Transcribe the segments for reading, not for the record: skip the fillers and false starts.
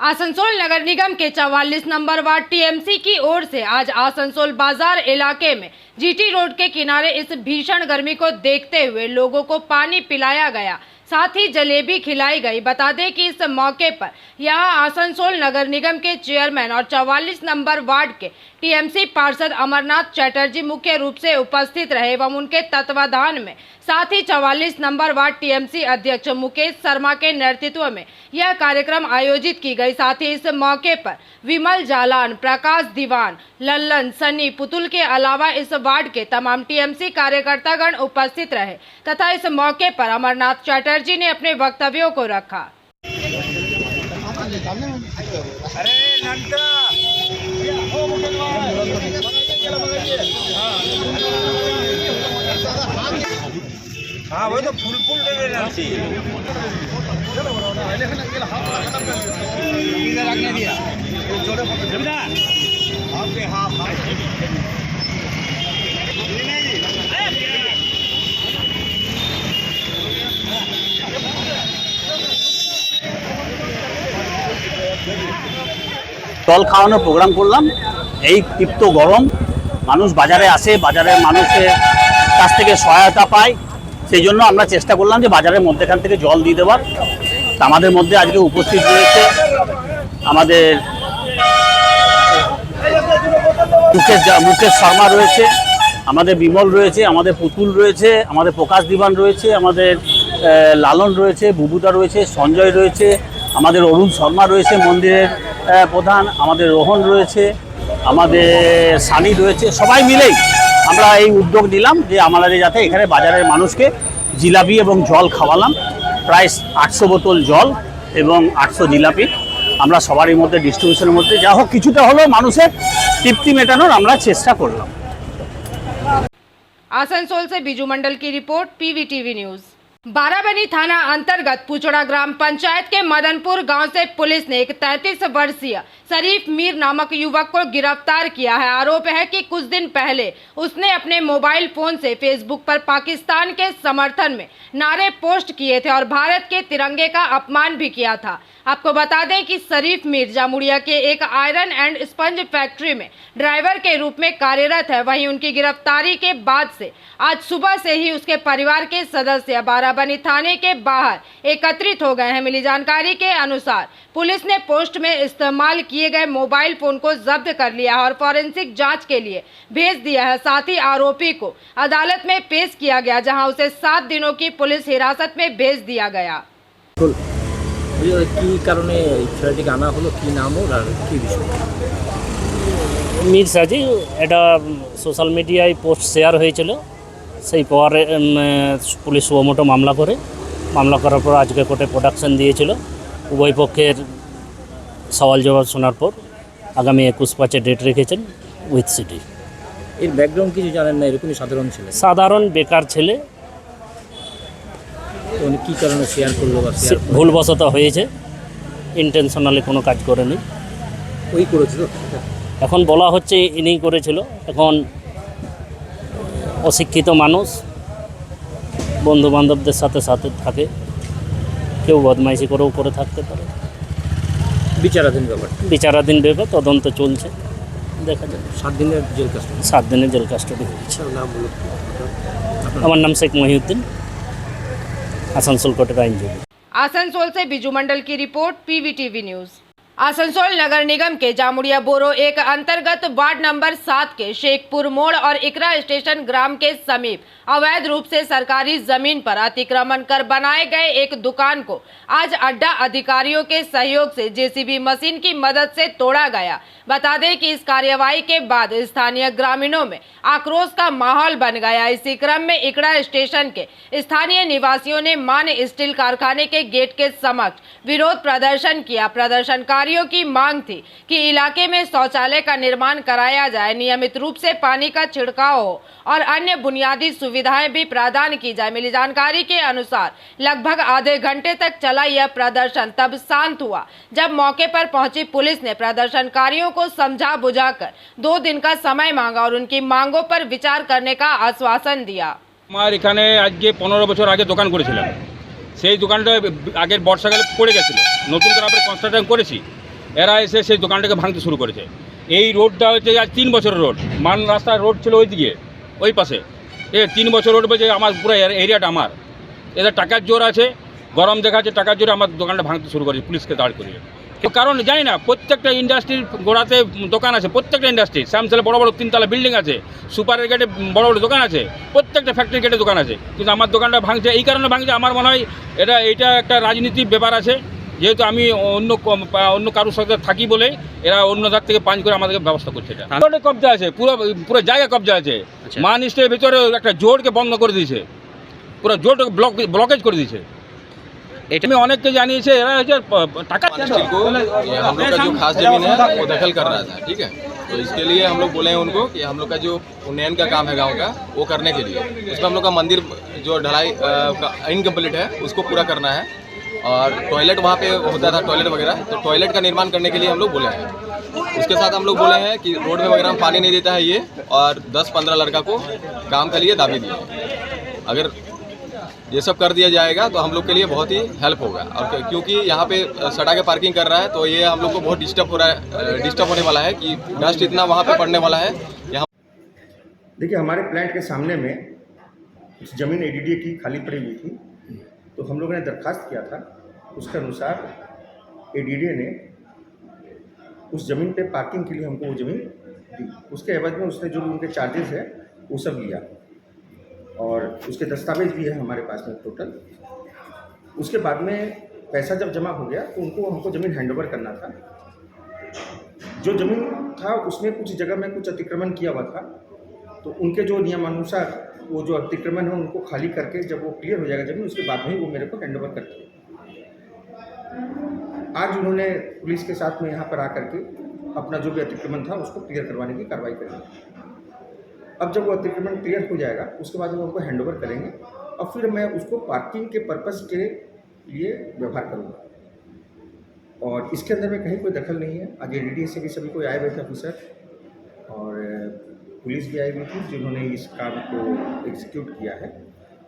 आसनसोल नगर निगम के 44 number ward TMC की ओर से आज आसनसोल बाजार इलाके में जीटी रोड के किनारे इस भीषण गर्मी को देखते हुए लोगों को पानी पिलाया गया, साथ ही जलेबी खिलाई गई। बता दें कि इस मौके पर यहां आसनसोल नगर निगम के चेयरमैन और 44 नंबर वार्ड के टीएमसी पार्षद अमरनाथ चटर्जी मुख्य रूप से उपस्थित रहे एवं उनके तत्वाधान में साथ ही 44 नंबर वार्ड टीएमसी अध्यक्ष मुकेश शर्मा के नेतृत्व में यह कार्यक्रम आयोजित की गई। साथ ही इस मौके पर विमल जालान, प्रकाश दीवान, लल्लन, सनी, पुतुल के अलावा इस वार्ड के तमाम टीएमसी कार्यकर्तागण उपस्थित रहे तथा इस मौके पर अमरनाथ चटर्जी ने अपने वक्तव्यों को रखा। हाँ वो तो फुल देवे ना रखने दिया आपके हाँ জল খাওয়ানোর প্রোগ্রাম করলাম। এই তীব্র গরম, মানুষ বাজারে আসে, বাজারের মানুষের কাছ থেকে সহায়তা পায়, সেই জন্য আমরা চেষ্টা করলাম যে বাজারের মধ্যেখান থেকে জল দিয়ে দেওয়ার। আমাদের মধ্যে আজকে উপস্থিত রয়েছে আমাদের মুকেশ শর্মা রয়েছে, আমাদের বিমল রয়েছে, আমাদের পুতুল রয়েছে, আমাদের প্রকাশ দিবান রয়েছে, আমাদের লালন রয়েছে, বুবুদা রয়েছে, সঞ্জয় রয়েছে, আমাদের অরুণ শর্মা রয়েছে মন্দিরের প্রধান, আমাদের রোহন রয়েছে, আমাদের সানি রয়েছে। সবাই মিলেই আমরা এই উদ্যোগ নিলাম যে আমাদের যাতে এখানে বাজারের মানুষকে জিলাপি এবং জল খাওয়ালাম। প্রায় 800 বোতল জল এবং 800 জিলাপি আমরা সবারই মধ্যে ডিস্ট্রিবিউশনের মধ্যে যা হোক কিছুটা হলেও মানুষের তৃপ্তি মেটানোর আমরা চেষ্টা করলাম। आसनसोल से बीजू मंडल की रिपोर्ट, पीवीटीवी न्यूज। बाराबनी थाना अंतर्गत पुचड़ा ग्राम पंचायत के मदनपुर गांव से पुलिस ने एक 33 वर्षीय शरीफ मीर नामक युवक को गिरफ्तार किया है। आरोप है कि कुछ दिन पहले उसने अपने मोबाइल फोन से फेसबुक पर पाकिस्तान के समर्थन में नारे पोस्ट किए थे और भारत के तिरंगे का अपमान भी किया था। आपको बता दें कि शरीफ मीर जामुड़िया के एक आयरन एंड स्पंज फैक्ट्री में ड्राइवर के रूप में कार्यरत है। वहीं उनकी गिरफ्तारी के बाद से आज सुबह से ही उसके परिवार के सदस्य बाराबनी थाने के बाहर एकत्रित हो गए हैं। मिली जानकारी के अनुसार पुलिस ने पोस्ट में इस्तेमाल किए गए मोबाइल फोन को जब्त कर लिया और फॉरेंसिक जांच के लिए भेज दिया है। साथ ही आरोपी को अदालत में पेश किया गया, जहां उसे 7 दिनों की पुलिस हिरासत में भेज दिया गया। কি কারণে ছেলেটিকে আনা হলো, কি নাম ওর আর কি বিষয়? মির সাজি, এটা সোশ্যাল মিডিয়ায় পোস্ট শেয়ার হয়েছিল, সেই পরে পুলিশ সুমোটো মামলা করার পর আজকে কোর্টে প্রোডাকশন দিয়েছিল। উভয় পক্ষের সওয়াল জবাব শোনার পর আগামী 21/5 ডেট রেখেছেন উইথ সিটি। এর ব্যাকগ্রাউন্ড কিছু জানেন না? এরকমই সাধারণ ছেলে, সাধারণ বেকার ছেলে, উনি কী কারণে শেয়ার করলো? ভুলবশত হয়েছে, ইন্টেনশনালি কোনো কাজ করেনি। ওই করেছিল, এখন বলা হচ্ছে ইনিই করেছিল। এখন অশিক্ষিত মানুষ বন্ধু বান্ধবদের সাথে সাথে থাকে, কেউ বদমাইশি করেও করে থাকতে পারে। বিচারাধীন ব্যাপার, বিচারাধীন ব্যাপার, তদন্ত চলছে, দেখা যাবে। 7 দিনের জেল কাস্টডি। 7 দিনের জেল কাস্টডি হয়েছে। নাম বলুন। আমার নাম শেখ মহিউদ্দিন, आसनसोल कोर्ट आईनजीबी। आसनसोल से बीजू मंडल की रिपोर्ट, पीवीटीवी न्यूज। आसनसोल नगर निगम के जामुड़िया बोरो एक अंतर्गत वार्ड नंबर 7 के शेखपुर मोड़ और इकरा स्टेशन ग्राम के समीप अवैध रूप से सरकारी जमीन पर अतिक्रमण कर बनाए गए एक दुकान को आज अड्डा अधिकारियों के सहयोग से जेसीबी मशीन की मदद से तोड़ा गया। बता दें कि इस कार्यवाही के बाद स्थानीय ग्रामीणों में आक्रोश का माहौल बन गया। इसी क्रम में इकड़ा स्टेशन के स्थानीय निवासियों ने मान स्टील कारखाने के गेट के समक्ष विरोध प्रदर्शन किया। प्रदर्शनकारियों की मांग थी कि इलाके में शौचालय का निर्माण कराया जाए, नियमित रूप से पानी का छिड़काव हो और अन्य बुनियादी सुविधाएं भी प्रदान की जाए। मिली जानकारी के अनुसार लगभग आधे घंटे तक चला यह प्रदर्शन तब शांत हुआ जब मौके पर पहुंची पुलिस ने प्रदर्शनकारियों को समझा बुझाकर 2 दिन का समय मांगा और उनकी मांगों पर विचार करने का आश्वासन दिया। আমার এখানে আজকে 15 বছর আগে দোকান করেছিলাম। সেই দোকানটা আগের বর্ষাকালে পড়ে গেছিলো, নতুন করে আমরা কনস্ট্রাকশন করেছি। এরা এসে সেই দোকানটাকে ভাঙতে শুরু করেছে। এই রোডটা হচ্ছে আজ 3 বছরের রোড, মান রাস্তার রোড ছিল ওই দিকে ওই পাশে, 3 বছর রোড বলছে আমার পুরো এরিয়াটা আমার। এদের টাকার জোর আছে, গরম দেখাচ্ছে, টাকার জোরে আমার দোকানটা ভাঙতে শুরু করেছে পুলিশকে দাঁড় করিয়ে। কারণ জানি না, প্রত্যেকটা ইন্ডাস্ট্রির গোড়াতে দোকান আছে, প্রত্যেকটা ইন্ডাস্ট্রি, স্যামসাংয়ে বড় বড় 3 তলা বিল্ডিং আছে, সুপারের গেটে বড় বড় দোকান আছে, প্রত্যেকটা ফ্যাক্টরি গেটে দোকান আছে, কিন্তু আমার দোকানটা ভাঙছে। এই কারণে ভাঙছে আমার মনে হয় এটা একটা রাজনীতির ব্যাপার আছে, যেহেতু আমি অন্য কারোর সাথে থাকি বলে এরা অন্য ধার থেকে পাঞ্চ করে আমাদেরকে ব্যবস্থা করছে। এটা পুরো কবজা আছে, পুরো জায়গা কবজা আছে। মান স্টের ভিতরে একটা জোরকে বন্ধ করে দিয়েছে, পুরো জোরটাকে ব্লকেজ করে দিয়েছে। আমি অনেককে জানিয়েছে, এরা হচ্ছে টাকা स्टील को ये हम लोग का जो खास जमीन है वो दखल कर रहा था, ठीक है। तो इसके लिए हम लोग बोले हैं उनको कि हम लोग का जो उन्नयन का काम है गांव का वो करने के लिए, इसमें हम लोग का मंदिर जो ढलाई इनकम्प्लीट है उसको पूरा करना है, और टॉयलेट वहाँ पे होता था टॉयलेट वगैरह, तो टॉयलेट का निर्माण करने के लिए हम लोग बोले हैं। उसके साथ हम लोग बोले हैं कि रोड में वगैरह में पानी नहीं देता है ये, और 10-15 लड़का को काम के लिए दाबी दिए। अगर ये सब कर दिया जाएगा तो हम लोग के लिए बहुत ही हेल्प होगा, और क्योंकि यहाँ पे सड़ा के पार्किंग कर रहा है तो ये हम लोग को बहुत डिस्टर्ब हो रहा है, डिस्टर्ब होने वाला है कि डस्ट इतना वहाँ पे पड़ने वाला है। यहाँ देखिए, हमारे प्लांट के सामने में कुछ ज़मीन एडीडीए की खाली पड़ी हुई थी, तो हम लोगों ने दरख्वास्त किया था। उसके अनुसार एडीडीए ने उस ज़मीन पे पार्किंग के लिए हमको वो ज़मीन दी। उसके एवज में उसने जो भी उनके चार्जेस है वो सब लिया, और उसके दस्तावेज भी है हमारे पास में टोटल। उसके बाद में पैसा जब जमा हो गया तो हमको ज़मीन हैंडओवर करना था। जो ज़मीन था उसमें कुछ जगह में कुछ अतिक्रमण किया हुआ था, तो उनके जो नियमानुसार वो जो अतिक्रमण है उनको खाली करके जब वो क्लियर हो जाएगा ज़मीन, उसके बाद में ही वो मेरे को हैंडओवर करते हैं। आज उन्होंने पुलिस के साथ में यहाँ पर आकर के अपना जो भी अतिक्रमण था उसको क्लियर करवाने की कार्रवाई करेंगे। अब जब वो अतिक्रमण क्लियर हो जाएगा उसके बाद हम उनको हैंडओवर करेंगे, और फिर मैं उसको पार्किंग के पर्पज़ के लिए व्यवहार करूँगा। और इसके अंदर में कहीं कोई दखल नहीं है। आज एडीडीए से भी सभी कोई आए हुए थे ऑफिसर, और पुलिस भी आई हुई थी जिन्होंने इस काम को एग्जीक्यूट किया है।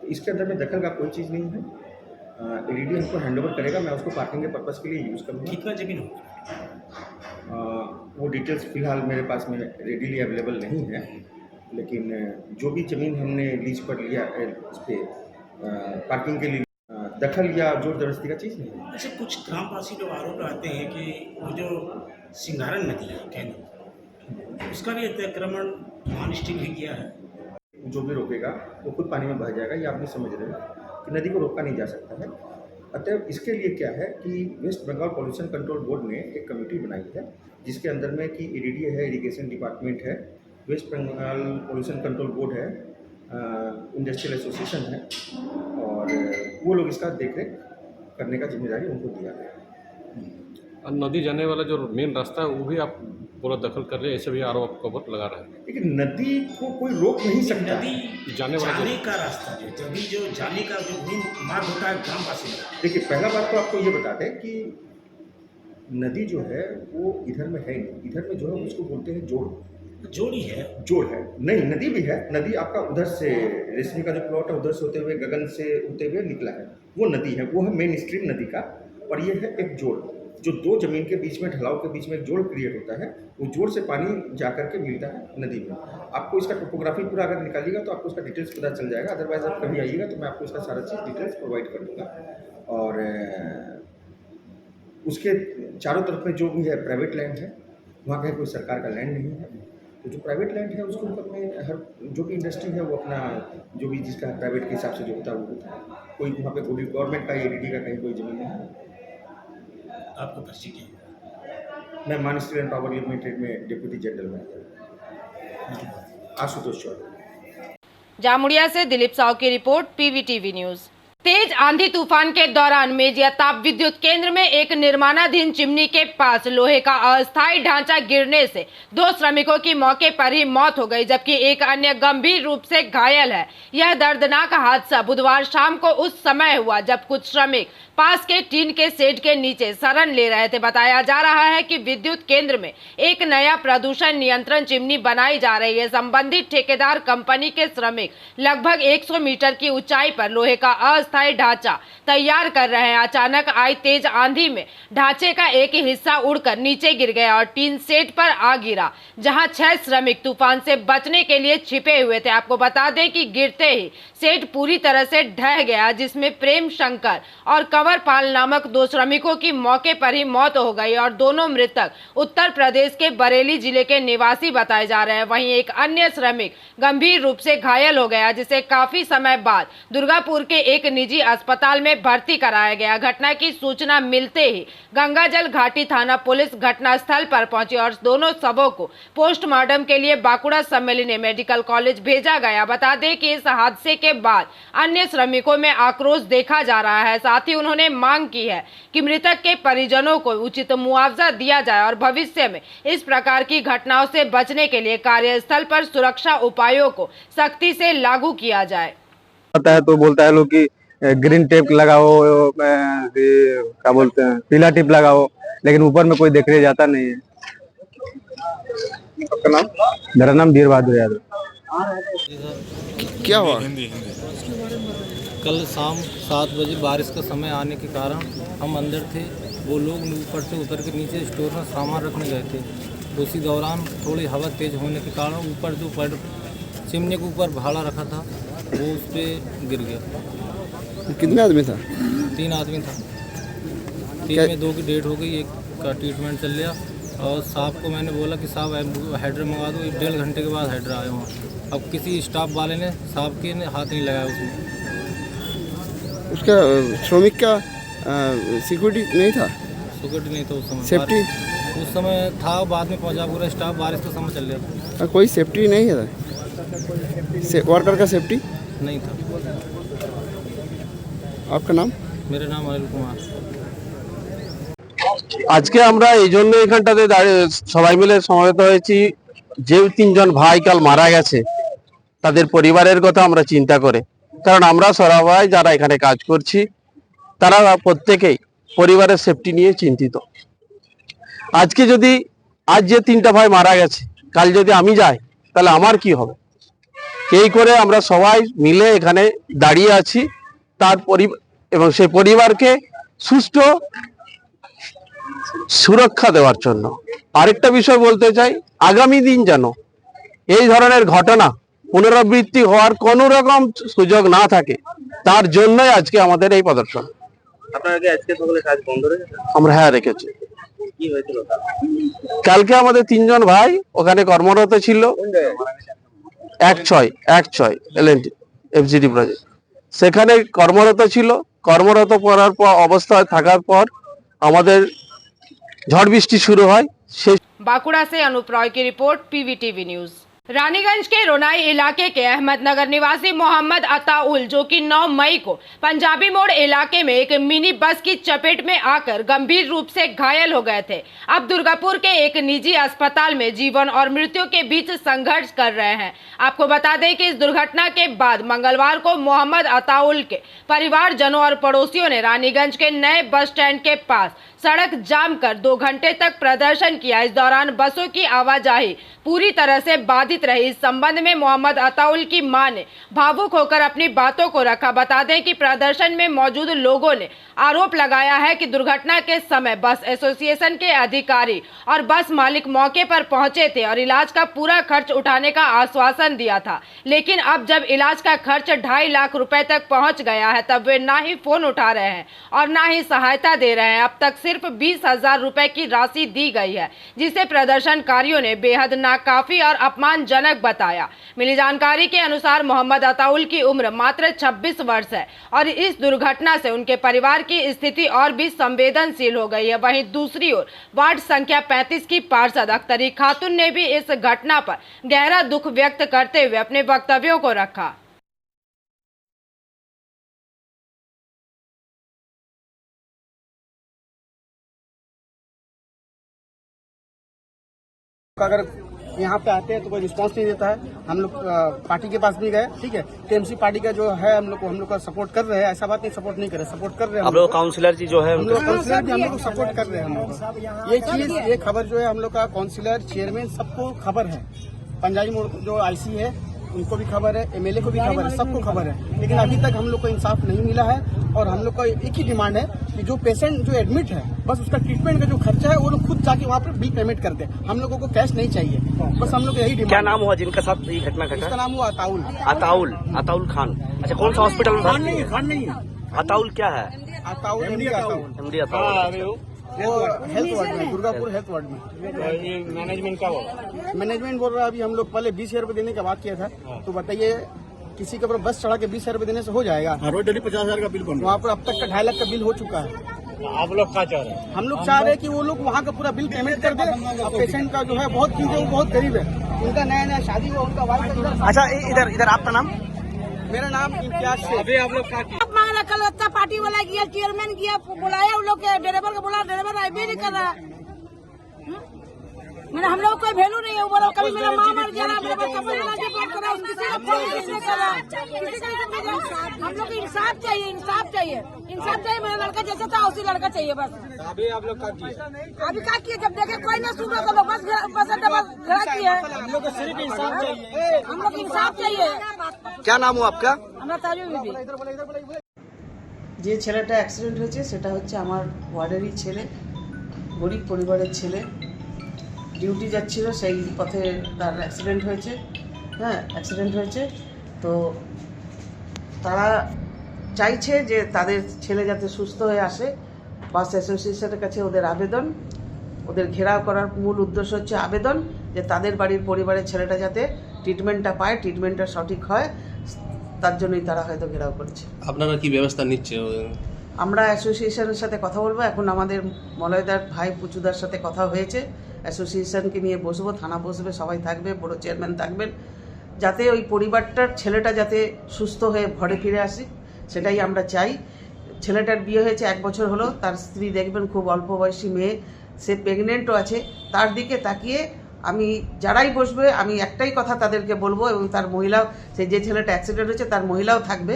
तो इसके अंदर में दखल का कोई चीज़ नहीं है। एडीडीए हमको हैंडओवर करेगा, मैं उसको पार्किंग के पर्पज़ के लिए यूज़ करूँगा। कितना जमीन होगा? वो डिटेल्स फ़िलहाल मेरे पास में रेडीली अवेलेबल नहीं है, लेकिन जो भी ज़मीन हमने लीज पर लिया उस पर पार्किंग के लिए दखल या जोर जबरदस्ती का चीज़ नहीं है। ऐसे कुछ ग्रामवासी लोग आरोप लगाते हैं कि वो जो सिंगारन नदी है कैनो, उसका भी अतिक्रमण मान स्टील भी किया है। जो भी रोकेगा वो खुद पानी में बह जाएगा, ये आप भी समझ रहे हो कि नदी को रोका नहीं जा सकता है। अतः इसके लिए क्या है कि West Bengal pollution control board ने एक कमेटी बनाई है, जिसके अंदर में कि एडीडीए है, इरिगेशन डिपार्टमेंट है, West Bengal pollution control board है, इंडस्ट्रियल एसोसिएशन है, और वो लोग इसका देखरेख करने का जिम्मेदारी उनको दिया गया है। और नदी जाने वाला जो मेन रास्ता है वो भी आप पूरा दखल कर रहे हैं, ऐसे भी आरोप आपके ऊपर लगा रहा है। लेकिन नदी को कोई रोक नहीं सकता। नदी जाने वाला जाने का रास्ता जो अभी जो जाने का जो मेन मार्ग होता है ग्रामवासी का। देखिए, पहला बात तो आपको ये बता दें कि नदी जो है वो इधर में है नहीं। इधर में जो है उसको बोलते हैं जोड़। जोड़ी है, जोड़ है नहीं, नदी भी है। नदी आपका उधर से रेशमी का जो प्लॉट है उधर से होते हुए गगन से होते हुए निकला है, वो नदी है, वो है मेन स्ट्रीम नदी का। और ये है एक जोड़, जो दो जमीन के बीच में, ढलाव के बीच में एक जोड़ क्रिएट होता है। वो जोड़ से पानी जा कर के मिलता है नदी में। आपको इसका टोपोग्राफी पूरा अगर निकालिएगा तो आपको उसका डिटेल्स पता चल जाएगा। अदरवाइज आप कभी आइएगा तो मैं आपको इसका सारा चीज़ डिटेल्स प्रोवाइड कर दूँगा। और उसके चारों तरफ में जो भी है प्राइवेट लैंड है, वहाँ कहीं कोई सरकार का लैंड नहीं है। तो जो प्राइवेट लैंड है उसके ऊपर में हर जो भी इंडस्ट्री है वो अपना जो भी जिसका प्राइवेट के हिसाब से जो होता है वो होता है। कोई वहाँ पे गवर्नमेंट का एडीडी का कहीं कोई ज़मीन नहीं है। आपको परिचय क्या है? मैं Maan steel and power limited में deputy general manager Ashutosh Chaudhary. Jamuria से दिलीप साहू की रिपोर्ट, पीवीटीवी न्यूज। तेज आंधी तूफान के दौरान मेजिया ताप विद्युत केंद्र में एक निर्माणाधीन चिमनी के पास लोहे का अस्थायी ढांचा गिरने से 2 श्रमिकों की मौके पर ही मौत हो गई, जबकि एक अन्य गंभीर रूप से घायल है। यह दर्दनाक हादसा बुधवार शाम को उस समय हुआ जब कुछ श्रमिक पास के टीन के शेड के नीचे शरण ले रहे थे। बताया जा रहा है कि विद्युत केंद्र में एक नया प्रदूषण नियंत्रण चिमनी बनाई जा रही है। संबंधित ठेकेदार कंपनी के श्रमिक लगभग 100 मीटर की ऊंचाई पर लोहे का अस्थायी ढांचा तैयार कर रहे हैं। अचानक आई तेज आंधी में ढांचे का एक हिस्सा उड़कर नीचे गिर गया और टीन सेट पर आ गिरा, जहां 6 श्रमिक तूफान से बचने के लिए छिपे हुए थे। आपको बता दें कि गिरते ही सेट पूरी तरह से ढह गया, जिसमें प्रेम शंकर और कंवरपाल नामक 2 श्रमिकों की मौके पर ही मौत हो गई और दोनों मृतक उत्तर प्रदेश के बरेली जिले के निवासी बताए जा रहे हैं। वहीं एक अन्य श्रमिक गंभीर रूप से घायल हो गया, जिसे काफी समय बाद दुर्गापुर के एक निजी अस्पताल में भर्ती कराया गया। घटना की सूचना मिलते ही गंगाजल घाटी थाना पुलिस घटनास्थल पर पहुंची और दोनों शवों को पोस्टमार्टम के लिए बांकुड़ा सम्मेलनी मेडिकल कॉलेज भेजा गया। बता दें कि इस हादसे के बाद अन्य श्रमिकों में आक्रोश देखा जा रहा है। साथ ही उन्होंने मांग की है कि मृतक के परिजनों को उचित मुआवजा दिया जाए और भविष्य में इस प्रकार की घटनाओं से बचने के लिए कार्यस्थल पर सुरक्षा उपायों को सख्ती से लागू किया जाए। आता है तो बोलता है लोग कि ग्रीन टेप लगाओ, क्या बोलते हैं, पीला टेप लगाओ, लेकिन ऊपर में कोई देखने जाता नहीं है। आपका नाम? मेरा नाम वीर बहादुर यादव। क्या हुआ? कल शाम 7 बजे बारिश का समय आने के कारण हम अंदर थे, वो लोग ऊपर से उतर के नीचे स्टोर में सामान रखने गए थे। उसी दौरान थोड़ी हवा तेज होने के कारण ऊपर जो चिमनी के ऊपर भाड़ा रखा था वो उस पर गिर गया। कितने आदमी था? 3 आदमी था। 3 में 2 की डेथ हो गई, एक का ट्रीटमेंट चल रहा। और साहब को मैंने बोला कि साहब हाइड्रा मंगा दो, 1.5 घंटे के बाद हाइड्रा आया वहाँ। अब किसी स्टाफ वाले ने साहब के ने हाथ नहीं लगाया उसमें। उसका श्रमिक का सिक्योरिटी नहीं था? सिक्योरिटी नहीं था उस समय। सेफ्टी उस समय था, बाद में पहुंचा पूरा स्टाफ, बारिश का समय चल रहा था। कोई सेफ्टी नहीं है? वर्कर का सेफ्टी नहीं था। आपका नाम? मेरा नाम अनिल कुमार। আজকে আমরা এই জন্য এখানটাতে সবাই মিলে সমবেত হয়েছি, যে 3 জন ভাই কাল মারা গেছে তাদের পরিবারের কথা আমরা চিন্তা করে, কারণ আমরা সবাই যারা এখানে কাজ করছি তারা প্রত্যেকেই পরিবারের সেফটি নিয়ে চিন্তিত। আজকে যদি আজ যে 3টা ভাই মারা গেছে, কাল যদি আমি যাই তাহলে আমার কি হবে, এই করে আমরা সবাই মিলে এখানে দাঁড়িয়ে আছি তার এবং সেই পরিবারকে সুষ্ঠু সুরক্ষা দেওয়ার জন্য। আরেকটা বিষয় বলতে চাই, আগামী দিন যেন এই ধরনের ঘটনা পুনরাবৃত্তি হওয়ার কোনো রকম সুযোগ না থাকে, তার জন্যই আজকে আমাদের এই প্রদর্শন। আপনারা কি আজকে সকালে কাজ বন্ধ রেখেছেন? আমরা হ্যাঁ রেখেছি। কি হয়েছিল? কালকে আমাদের 3 জন ভাই ওখানে কর্মরত ছিল, 16 LNT FGD প্রজেক্ট, সেখানে কর্মরত ছিল। কর্মরত করার পর অবস্থায় থাকার পর আমাদের ঝড় বৃষ্টি শুরু হয়। बांकुड़ा से अनूप रॉय की रिपोर्ट, PVTV न्यूज। रानीगंज के रोनाई इलाके के अहमदनगर निवासी मोहम्मद अताउल, जो कि 9 मई को पंजाबी मोड़ इलाके में एक मिनी बस की चपेट में आकर गंभीर रूप से घायल हो गए थे, अब दुर्गापुर के एक निजी अस्पताल में जीवन और मृत्यु के बीच संघर्ष कर रहे हैं। आपको बता दें कि इस दुर्घटना के बाद मंगलवार को मोहम्मद अताउल के परिवारजनों और पड़ोसियों ने रानीगंज के नए बस स्टैंड के पास सड़क जाम कर 2 घंटे तक प्रदर्शन किया। इस दौरान बसों की आवाजाही पूरी तरह से बाधित रही। इस संबंध में मोहम्मद अताउल की मां ने भावुक होकर अपनी बातों को रखा। बता दें कि प्रदर्शन में मौजूद लोगों ने आरोप लगाया है कि दुर्घटना के समय बस एसोसिएशन के अधिकारी और बस मालिक मौके पर पहुंचे थे और इलाज का पूरा खर्च उठाने का आश्वासन दिया था, लेकिन अब जब इलाज का खर्च 2.5 लाख रुपए तक पहुंच गया है, तब वे ना ही फोन उठा रहे हैं और ना ही सहायता दे रहे हैं। अब तक सिर्फ 20,000 रुपए की राशि दी गई है, जिसे प्रदर्शनकारियों ने बेहद नाकाफी और अपमानजनक बताया। मिली जानकारी के अनुसार मोहम्मद अताउल की उम्र मात्र 26 वर्ष है और इस दुर्घटना से उनके परिवार की स्थिति और भी संवेदनशील हो गई है। वहीं दूसरी ओर वार्ड संख्या 35 की पार्षद अख्तरी खातून ने भी इस घटना पर गहरा दुख व्यक्त करते हुए अपने वक्तव्यों को रखा। अगर यहाँ पे आते हैं तो कोई रिस्पांस नहीं देता है। हम लोग पार्टी के पास भी गए, ठीक है, टीएमसी पार्टी का जो है हम लोग का सपोर्ट कर रहे हैं, ऐसा बात नहीं सपोर्ट नहीं कर रहे, सपोर्ट कर रहे हैं। हम लोग काउंसिलर जी जो है हम लोग काउंसिलर भी हम लोग सपोर्ट कर रहे हैं। हम लोग ये चीज, ये खबर जो है हम लोग का काउंसिलर, चेयरमैन सबको खबर है। पंजाबी मोड़ जो IC है उनको भी खबर है, एमएलए को भी खबर है, सबको खबर है, लेकिन अभी तक हम लोग को इंसाफ नहीं मिला है। और हम लोग का एक ही डिमांड है कि जो पेशेंट जो एडमिट है, बस उसका ट्रीटमेंट का जो खर्चा है वो लोग खुद जाके वहाँ पर बिल पेमेंट कर दे। हम लोगों को कैश नहीं चाहिए, बस हम लोग यही डिमांड। क्या नाम हुआ जिनका साथ ये घटना घटा? इसका नाम हुआ अताउल। अताउल खान। अच्छा, कौन सा हॉस्पिटल में? खान नहीं है। अताउल क्या है? Ataul MD MD Ataul. वो हेल्थ वार्ड में, दुर्गापुर हेल्थ वार्ड में। ये मैनेजमेंट क्या बोला? मैनेजमेंट बोल रहा है अभी हम लोग पहले 20,000 रुपये देने का बात किया था, तो बताइए किसी के ऊपर बस चढ़ा के 20,000 रुपये देने से हो जाएगा? रोज डेली 50,000 का बिल बन, वहाँ पर अब तक का 2.5 लाख का बिल हो चुका है। आप लोग क्या चाह रहे हैं? हम लोग चाह रहे हैं कि वो लोग वहाँ का पूरा बिल पेमेंट कर दे। अब पेशेंट का जो है बहुत चीज है, वो बहुत गरीब है, उनका नया शादी हुआ, उनका वाइफ। अच्छा, इधर आपका नाम? मेरा नाम इम्तियाज शेख। अभी आप लोग क्या किए? मांगना कल अच्छा पार्टी वाला गया, चेयरमैन गया, बुलाया उन लोग के, ड्राइवर को बोला, ड्राइवर आई भी नहीं कर रहा। मैंने हम लोग कोई वैल्यू नहीं है। बोलो कभी मेरा माँ मर जा रहा, मेरे बच्चा को मिला के बात करा, किसी का फोन नहीं कर रहा, किसी का। हम लोग को इंसाफ चाहिए, इंसाफ चाहिए, इंसाफ चाहिए। मेरा लड़का जैसे था उसी लड़का चाहिए बस। अभी आप लोग क्या किए? अभी क्या किए? जब देखे कोई ना सुन रहा तो लोग बस अड्डा खड़ा किया है। हम लोग को सिर्फ इंसाफ चाहिए, हम लोग इंसाफ चाहिए। क्या नाम हुआ आपका? আমরা তাজু বিবি। যে ছেলেটা অ্যাক্সিডেন্ট হয়েছে সেটা হচ্ছে আমার ওয়ার্ডেরই ছেলে, গরিব পরিবারের ছেলে। ডিউটি যাচ্ছিল, সেই পথে তার অ্যাক্সিডেন্ট হয়েছে। হ্যাঁ, অ্যাক্সিডেন্ট হয়েছে। তো তারা চাইছে যে তাদের ছেলে যাতে সুস্থ হয়ে আসে। বাস অ্যাসোসিয়েশনের কাছে ওদের আবেদন, ওদের ঘেরাও করার মূল উদ্দেশ্য হচ্ছে আবেদন যে তাদের বাড়ির পরিবারের ছেলেটা যাতে ট্রিটমেন্টটা পায়, ট্রিটমেন্টটা সঠিক হয়, তার জন্যই তারা হয়তো ঘেরাও করছে। আপনারা কি ব্যবস্থা নিচ্ছে? আমরা অ্যাসোসিয়েশনের সাথে কথা বলবো। এখন আমাদের মলয়দার ভাই পুচুদার সাথে কথা হয়েছে, অ্যাসোসিয়েশনকে নিয়ে বসবো, থানা বসবে, সবাই থাকবে, বড় চেয়ারম্যান থাকবেন, যাতে ওই পরিবারটার ছেলেটা যাতে সুস্থ হয়ে ঘরে ফিরে আসে, সেটাই আমরা চাই। ছেলেটার বিয়ে হয়েছে 1 বছর হলো, তার স্ত্রী দেখবেন খুব অল্প বয়সী মেয়ে, সে প্রেগনেন্টও আছে। তার দিকে তাকিয়ে আমি যারাই বসবে আমি একটাই কথা তাদেরকে বলবো, এবং তার মহিলাও, সেই যে ছেলেটা অ্যাক্সিডেন্ট হয়েছে তার মহিলাও থাকবে,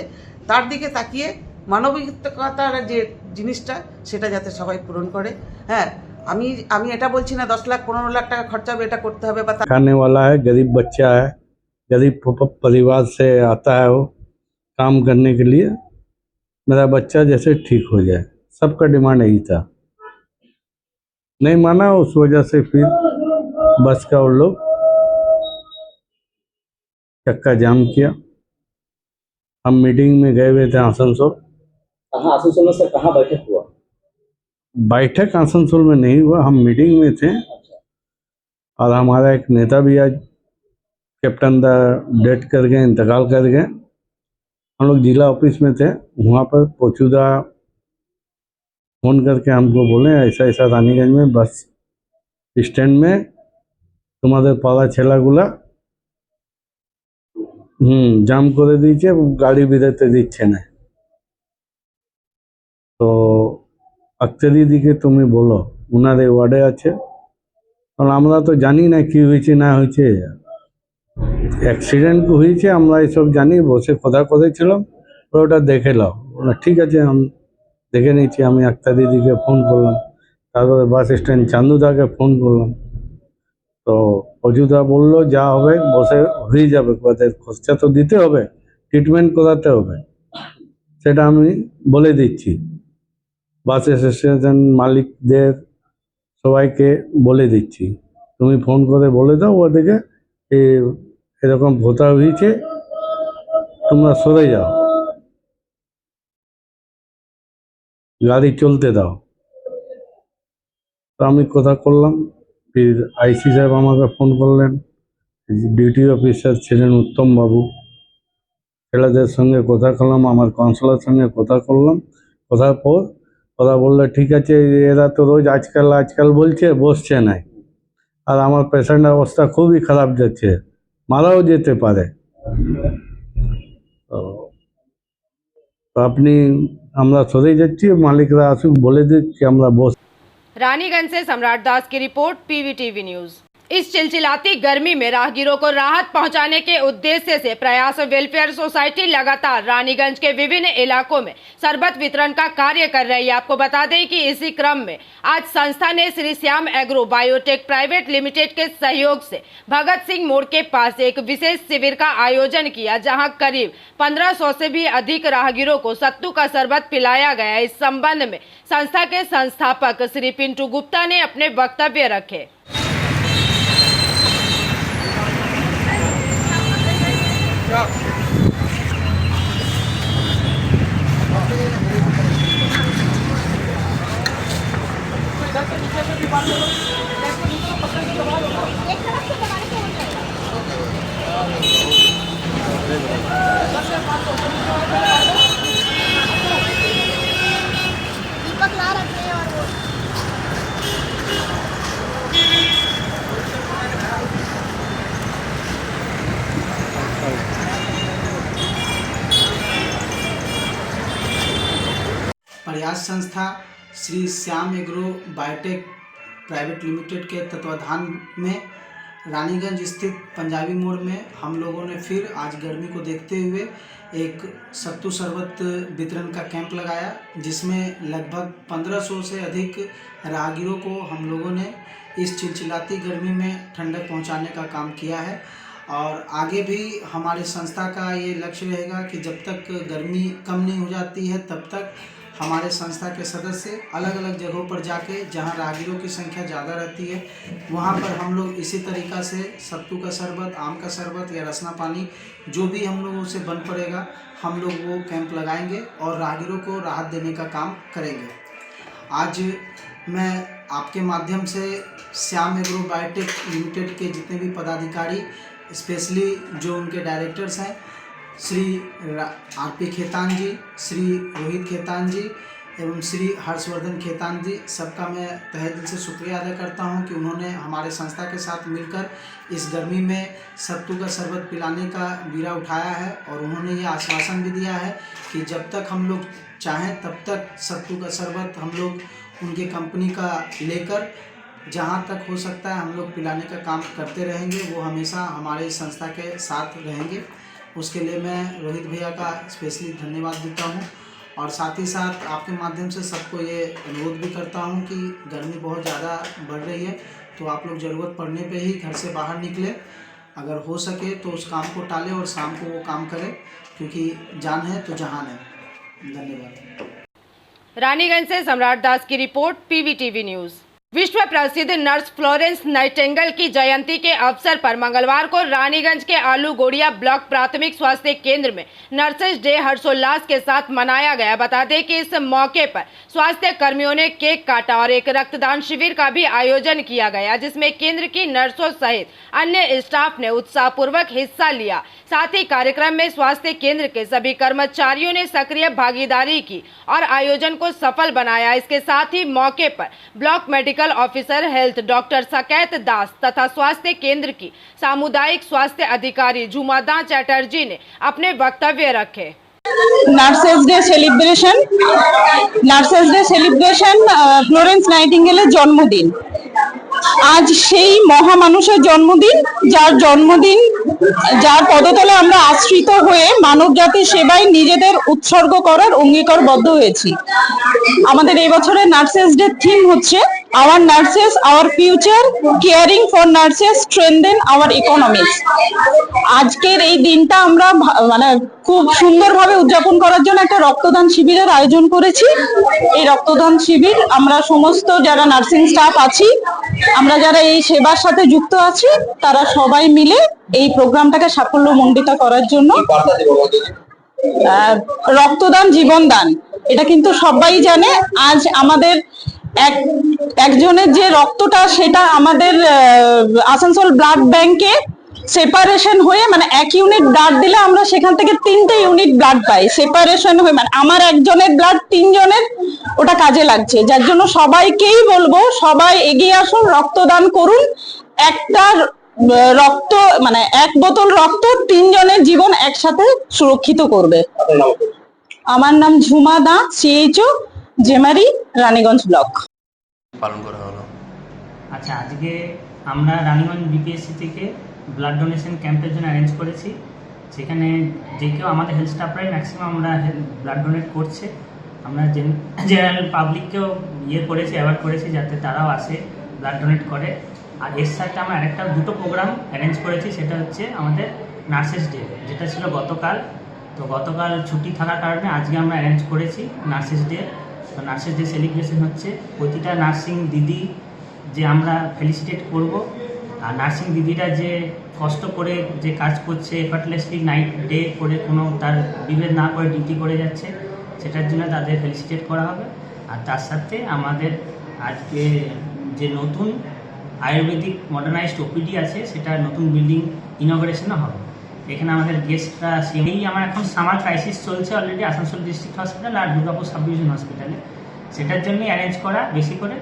তার দিকে তাকিয়ে মানবিকতার যে জিনিসটা সেটা যাতে সবাই পূরণ করে। হ্যাঁ, আমি এটা বলছি না 10 লাখ 15 লাখ টাকা খরচা হবে, এটা করতে হবে বা खाने वाला है, गरीब बच्चा है, गरीब परिवार से आता है, वो काम करने के लिए मेरा बच्चा जैसे ठीक हो जाए, सबका डिमांड यही था। नहीं माना, उस वजह से फिर बस का उन लोग चक्का जाम किया। हम मीटिंग में गए हुए थे आसनसोल। आसनसोल में सर कहाँ बैठक हुआ? बैठक आसनसोल में नहीं हुआ, हम मीटिंग में थे। और हमारा एक नेता भी आज कैप्टन दा डेथ कर गए, इंतकाल कर गए। हम लोग जिला ऑफिस में थे, वहाँ पर पोचूदा फोन करके हमको बोले ऐसा ऐसा रानीगंज में बस स्टैंड में তোমাদের পাড়া ছেলেগুলা জাম করে দিয়েছে, গাড়ি বেরোতে দিচ্ছে না। তো আক্তারি দিকে তুমি বলো, ওনার এই ওয়ার্ডে আছে, কারণ আমরা তো জানি না কি হয়েছে না হয়েছে। অ্যাক্সিডেন্ট হয়েছে আমরা এসব জানি, বসে কথা করেছিলাম, ওটা দেখে নাও। ঠিক আছে, আমি দেখে নিচ্ছি। আমি আক্তার দিদিকে ফোন করলাম, তারপরে বাস স্ট্যান্ড চান্দুদাকে ফোন করলাম। তো অজুদা বললো যা হবে বসে হয়ে যাবে, খরচা তো দিতে হবে, ট্রিটমেন্ট করাতে হবে, সেটা আমি বলে দিচ্ছি। বাস অ্যাসোসিয়েশন মালিকদের সবাইকে বলে দিচ্ছি, তুমি ফোন করে বলে দাও ওদেরকে এরকম ভোতা হয়েছে, তোমরা সরে যাও, গাড়ি চলতে দাও। তো আমি কথা করলাম। फिर आईसी साहब আমাকে ফোন করলেন, ডিউটি অফিসার ছিলেন উত্তম বাবু, ছেলেদের সঙ্গে কথা করলাম, আমার কাউন্সিলর সঙ্গে কথা করলাম। কথার পর ওরা বললো ঠিক আছে, এরা তো রোজ আজকাল বলছে, বসছে না। আর আমার পেশেন্টের অবস্থা খুবই খারাপ যাচ্ছে, মারাও যেতে পারে। তো আপনি আমরা সরে যাচ্ছি, মালিকরা আসুক, বলে দিচ্ছি আমরা বস। रानीगंज से सम्राट दास की रिपोर्ट, पीवीटीवी न्यूज। इस चिलचिलाती गर्मी में राहगीरों को राहत पहुंचाने के उद्देश्य से प्रयास वेलफेयर सोसाइटी लगातार रानीगंज के विभिन्न इलाकों में शरबत वितरण का कार्य कर रही है। आपको बता दें कि इसी क्रम में आज संस्था ने Shri Shyam agro biotech private limited के सहयोग से भगत सिंह मोड़ के पास एक विशेष शिविर का आयोजन किया, जहां करीब 1500 से भी अधिक राहगीरों को सत्तू का शरबत पिलाया गया। इस संबंध में संस्था के संस्थापक श्री पिंटू गुप्ता ने अपने वक्तव्य रखे। प्रयास संस्था Shri Shyam agro biotech private limited के तत्वाधान में रानीगंज स्थित पंजाबी मोड़ में हम लोगों ने फिर आज गर्मी को देखते हुए एक सत्तू शरबत वितरण का कैंप लगाया, जिसमें लगभग 1500 से अधिक राहगीरों को हम लोगों ने इस चिलचिलाती गर्मी में ठंडक पहुंचाने का काम किया है। और आगे भी हमारे संस्था का ये लक्ष्य रहेगा कि जब तक गर्मी कम नहीं हो जाती है तब तक हमारे संस्था के सदस्य अलग अलग जगहों पर जाके जहां राहगीरों की संख्या ज़्यादा रहती है वहां पर हम लोग इसी तरीक़ा से सत्तू का शरबत, आम का शरबत या रसना पानी जो भी हम लोगों से बन पड़ेगा हम लोग वो कैंप लगाएंगे और राहगीरों को राहत देने का काम करेंगे। आज मैं आपके माध्यम से श्याम एग्रो बायोटेक लिमिटेड के जितने भी पदाधिकारी, स्पेशली जो उनके डायरेक्टर्स हैं, श्री आरपी खेतान जी, श्री रोहित खेतान जी एवं श्री हर्षवर्धन खेतान जी, सबका मैं तहे दिल से शुक्रिया अदा करता हूं कि उन्होंने हमारे संस्था के साथ मिलकर इस गर्मी में सत्तू का शरबत पिलाने का बीड़ा उठाया है। और उन्होंने ये आश्वासन भी दिया है कि जब तक हम लोग चाहें तब तक सत्तू का शरबत हम लोग उनके कंपनी का लेकर जहां तक हो सकता है हम लोग पिलाने का काम करते रहेंगे। वो हमेशा हमारे संस्था के साथ रहेंगे। उसके लिए मैं रोहित भैया का स्पेशली धन्यवाद देता हूं और साथ ही साथ आपके माध्यम से सबको ये अनुरोध भी करता हूं कि गर्मी बहुत ज़्यादा बढ़ रही है तो आप लोग ज़रूरत पड़ने पे ही घर से बाहर निकले, अगर हो सके तो उस काम को टालें और शाम को वो काम करें, क्योंकि जान है तो जहान है। धन्यवाद। रानीगंज से सम्राट दास की रिपोर्ट, पीवीटीवी न्यूज़। विश्व प्रसिद्ध नर्स फ्लोरेंस नाइटिंगेल की जयंती के अवसर पर मंगलवार को रानीगंज के आलूगोड़िया ब्लॉक प्राथमिक स्वास्थ्य केंद्र में नर्सेज डे हर्षोल्लास के साथ मनाया गया। बता दें कि इस मौके पर स्वास्थ्य कर्मियों ने केक काटा और एक रक्तदान शिविर का भी आयोजन किया गया, जिसमें केंद्र की नर्सों सहित अन्य स्टाफ ने उत्साहपूर्वक हिस्सा लिया। साथ ही कार्यक्रम में स्वास्थ्य केंद्र के सभी कर्मचारियों ने सक्रिय भागीदारी की और आयोजन को सफल बनाया। इसके साथ ही मौके पर block medical officer health doctor सकैत दास तथा स्वास्थ्य केंद्र की सामुदायिक स्वास्थ्य अधिकारी झुमादा चैटर्जी ने अपने वक्तव्य रखे। नार्सेस डे सेलिब्रेशन फ्लोरेंस नाइटिंगेलेर जन्मदिन। आज সেই মহামানুষের জন্মদিন, যার পদতলে আমরা আশ্রিত হয়ে মানব জাতির সেবায় নিজেদের উৎসর্গ করার অঙ্গীকারবদ্ধ হয়েছি। আমাদের এই বছরের নার্সেস ডে থিম হচ্ছে our nurses our future, caring for nurses strengthen our economics. আজকের এই দিনটা আমরা মানে খুব সুন্দরভাবে উদযাপন করার জন্য একটা রক্তদান শিবিরের আয়োজন করেছি। এই রক্তদান শিবির আমরা সমস্ত যারা নার্সিং স্টাফ আছি, আমরা যারা এই সেবার সাথে যুক্ত আছি, তারা সবাই মিলে এই প্রোগ্রামটাকে সাফল্যমণ্ডিত করার জন্য রক্তদান জীবনদান, এটা কিন্তু সবাই জানে। আজ আমাদের একজনের যে রক্তটা সেটা আমাদের আসানসোল ব্লাড ব্যাংকে সেপারেশন হয়ে মানে এক ইউনিট ব্লাড দিলে আমরা সেখান থেকে 3টে ইউনিট ব্লাড পাই। সেপারেশন হয়ে মানে আমার একজনের ব্লাড 3 জনের ওটা কাজে লাগছে, যার জন্য সবাইকেই বলবো সবাই এগিয়ে আসুন, রক্তদান করুন। একটা রক্ত মানে এক বোতল রক্ত 3 জনের জীবন একসাথে সুরক্ষিত করবে। আমার নাম ঝুমা দা, সিএইচও জেমারি, রানীগঞ্জ ব্লক। পালন করা হলো। আচ্ছা, আজকে আমরা রানীগঞ্জ বিপিএসসি থেকে ব্লাড ডোনেশন ক্যাম্পের জন্য অ্যারেঞ্জ করেছি। সেখানে যে কেউ আমাদের হেলথ স্টাফরাই ম্যাক্সিমাম আমরা ব্লাড ডোনেট করছে। আমরা জেনারেল পাবলিককেও করেছি, অ্যাওয়ার করেছি যাতে তারাও আসে ব্লাড ডোনেট করে। আর এর সাথে আমরা আরেকটা দুটো প্রোগ্রাম অ্যারেঞ্জ করেছি, সেটা হচ্ছে আমাদের নার্সেস ডে, যেটা ছিল গতকাল। তো গতকাল ছুটি থাকার কারণে আজকে আমরা অ্যারেঞ্জ করেছি নার্সেস ডে। তো নার্সেস ডে সেলিব্রেশন হচ্ছে, প্রতিটা নার্সিং দিদি যে আমরা ফেলিসিটেট করব। আর নার্সিং দিদিরা যে কষ্ট করে যে কাজ করছে, এফার্টলেসলি নাইট ডে করে কোনো তার বিভেদ না করে ডিউটি করে যাচ্ছে, সেটার জন্য তাদের ফেলিসিটেট করা হবে। আর তার সাথে আমাদের আজকে যে নতুন আয়ুর্বেদিক মডার্নাইজড ওপিডি আছে, সেটা নতুন বিল্ডিং ইনগ্রেশনও হবে। এখানে আমাদের গেস্টরা সেই আমার এখন সামার ক্রাইসিস চলছে অলরেডি আসানসোল ডিস্ট্রিক্ট হসপিটাল আর দুর্গাপুর সাব ডিভিশন হসপিটালে, সেটার জন্যই অ্যারেঞ্জ করা বেশি করে।